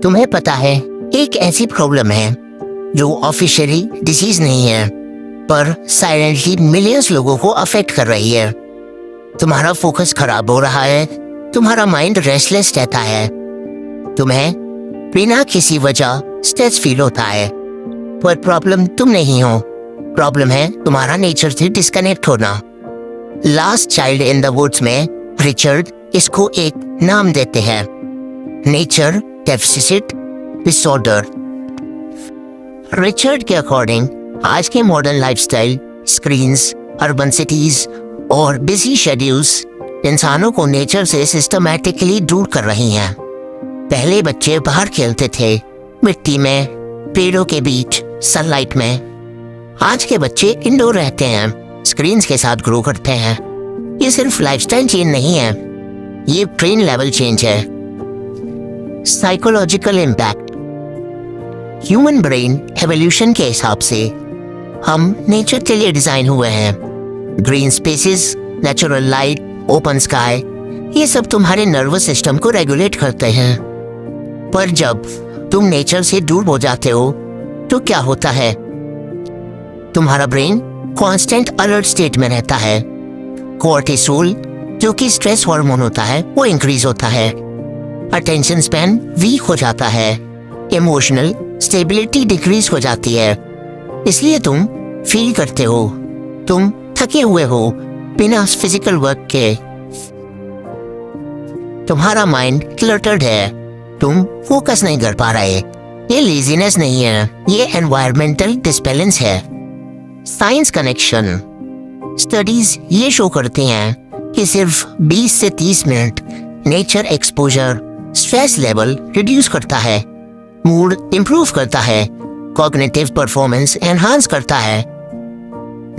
तुम्हें पता है एक ऐसी प्रॉब्लम है जो ऑफिशियली डिसीज नहीं है पर साइलेंटली मिलियंस लोगों को अफेक्ट कर रही है। तुम्हारा फोकस खराब हो रहा है, तुम्हारा माइंड रेस्टलेस रहता है, तुम्हें बिना किसी वजह स्ट्रेस फील होता है। पर प्रॉब्लम तुम नहीं हो, प्रॉब्लम है तुम्हारा नेचर से डिस्कनेक्ट होना। Last child in the woods में रिचर्ड इसको एक नाम देते हैं, नेचर डेफिसिट डिसऑर्डर। रिचर्ड के अकॉर्डिंग आज के modern lifestyle, screens, urban cities और बिजी शेड्यूल्स इंसानों को नेचर से सिस्टमैटिकली दूर कर रही हैं। पहले बच्चे बाहर खेलते थे, मिट्टी में, पेड़ों के बीच, सनलाइट में। आज के बच्चे इंडोर रहते हैं, स्क्रीन्स के साथ ग्रो करते हैं। ये सिर्फ लाइफस्टाइल चेंज नहीं है, ये ब्रेन लेवल चेंज है। Psychological impact. Human brain evolution के हिसाब से हम नेचर के लिए डिजाइन हुए हैं। Green spaces, natural light, open sky, ये सब तुम्हारे नर्वस सिस्टम को रेगुलेट करते हैं। पर जब तुम नेचर से दूर हो जाते हो तो क्या होता है? तुम्हारा ब्रेन कांस्टेंट अलर्ट स्टेट में रहता है। कोर्टिसोल, जो कि स्ट्रेस हार्मोन होता है, वो इंक्रीज होता है। अटेंशन स्पैन वीक हो जाता है। इमोशनल स्टेबिलिटी डिक्रीज हो जाती है। इसलिए तुम फील करते हो तुम थके हुए हो बिना फिजिकल वर्क के। तुम्हारा माइंड क्लटर्ड है, तुम फोकस नहीं कर पा रहे। ये लेजीनेस नहीं है, ये एनवायरमेंटल डिसबैलेंस है। Science connection. स्टडीज ये शो करती हैं कि सिर्फ 20 से 30 minute nature exposure stress level reduce करता है, मूड इंप्रूव करता है, कॉग्निटिव परफॉर्मेंस एनहांस करता है।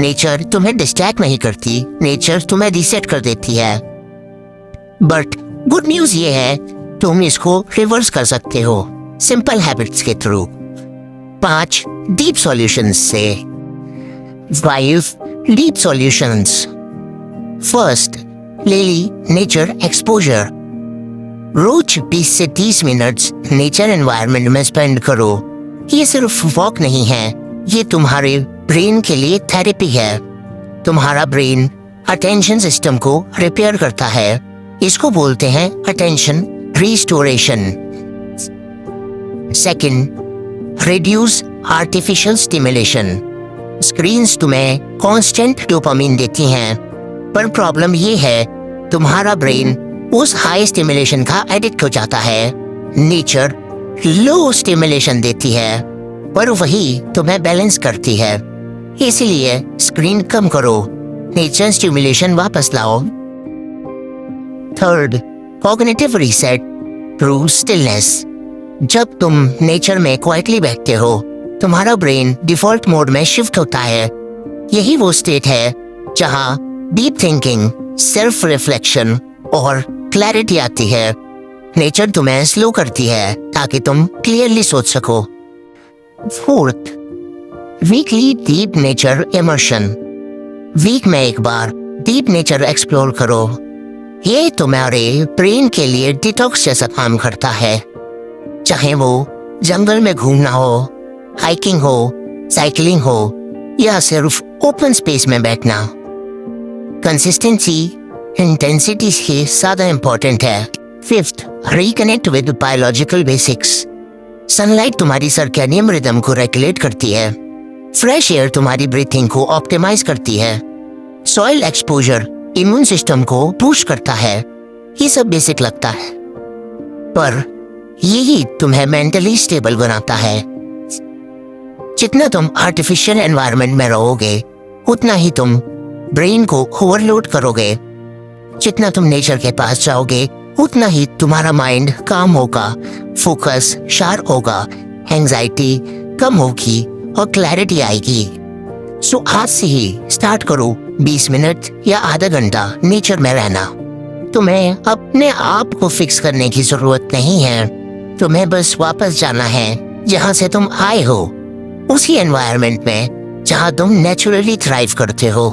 नेचर तुम्हें डिस्ट्रैक्ट नहीं करती, नेचर तुम्हें रीसेट कर देती है। बट गुड न्यूज ये है, तुम इसको रिवर्स कर सकते हो सिंपल हैबिट्स के थ्रू। 5 डीप सॉल्यूशंस से। 5 deep solutions. First, daily nature exposure. रोज 20 से 30 मिनट्स नेचर एनवायरनमेंट में स्पेंड करो। ये सिर्फ वॉक नहीं है, ये तुम्हारे ब्रेन के लिए थेरेपी है। तुम्हारा ब्रेन अटेंशन सिस्टम को रिपेयर करता है, इसको बोलते हैं attention restoration. Second, reduce artificial stimulation. Screens तुम्हें कांस्टेंट डोपामिन देती हैं, पर प्रॉब्लम ये है तुम्हारा ब्रेन उस हाई स्टिमुलेशन का एडिक्ट हो जाता है। नेचर लो स्टिमुलेशन देती है, पर वही तुम्हें बैलेंस करती है। इसलिए स्क्रीन कम करो, नेचर स्टिमुलेशन वापस लाओ। Third, cognitive reset through stillness. जब तुम नेचर में क्वाइटली बैठते हो, तुम्हारा ब्रेन डिफॉल्ट मोड में शिफ्ट होता है। यही वो स्टेट है जहां डीप थिंकिंग, सेल्फ रिफ्लेक्शन और क्लैरिटी आती है। नेचर तुम्हें स्लो करती है ताकि तुम क्लियरली सोच सको। Fourth, weekly deep nature immersion. Week में एक बार डीप नेचर एक्सप्लोर करो। ये तुम्हारे ब्रेन के लिए डिटॉक्स जैसा काम करता है। चाहे वो जंगल में घूमना हो, हाइकिंग हो, साइकिलिंग हो या सिर्फ ओपन स्पेस में बैठना। कंसिस्टेंसी इंटेंसिटी से ज्यादा इंपॉर्टेंट है। Fifth, reconnect with biological basics. Sunlight तुम्हारी सर्कैडियन रिदम को रेगुलेट करती है। फ्रेश एयर तुम्हारी ब्रीथिंग को ऑप्टिमाइज करती है। सॉइल एक्सपोजर इम्यून सिस्टम को बूस्ट करता है। ये सब बेसिक लगता है, पर यही तुम्हें मेंटली स्टेबल बनाता है। जितना तुम आर्टिफिशियल एनवायरनमेंट में रहोगे, उतना ही तुम ब्रेन को ओवरलोड करोगे। जितना तुम नेचर के पास जाओगे, उतना ही तुम्हारा माइंड काम होगा, फोकस शार्प होगा, एंजाइटी कम होगी और क्लैरिटी आएगी। सो आज से ही स्टार्ट करो 20 मिनट या आधा घंटा नेचर में रहना। तुम्हें अपने आप को फिक्स करने की जरूरत नहीं है, तुम्हें बस वापस जाना है जहाँ से तुम आए हो, उसी एनवायरनमेंट में जहाँ तुम नेचुरली थ्राइव करते हो।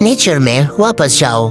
नेचर में वापस जाओ